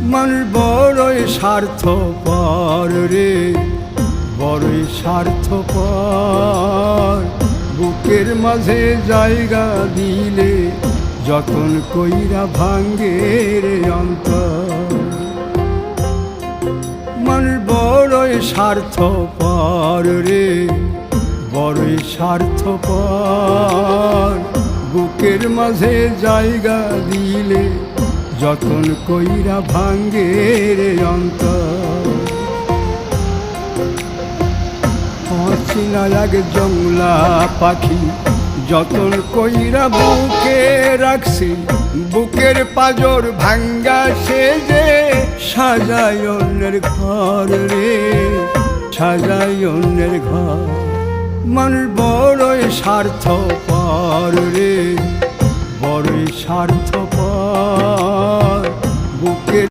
মানুষ বড়ই স্বার্থপর রে, বড়ই স্বার্থপর। বুকের মাঝে জায়গা দিলে যতন কইরা ভাঙ্গে রে অন্তর। মানুষ বড়ই স্বার্থপর রে, বড়ই স্বার্থপর। বুকের মাঝে জায়গা দিলে যতন কইরা ভাঙ্গে রে অন্তর। অচিনা এক জংলা পাখি যতন কইরা বুকে রাখছি, বুকের পাজর ভাঙ্গা সে যে সাজায় অন্যের ঘর রে, সাজায় অন্যের ঘর। মানুষ বড়ই স্বার্থপর রে, বড়ই স্বার্থপর।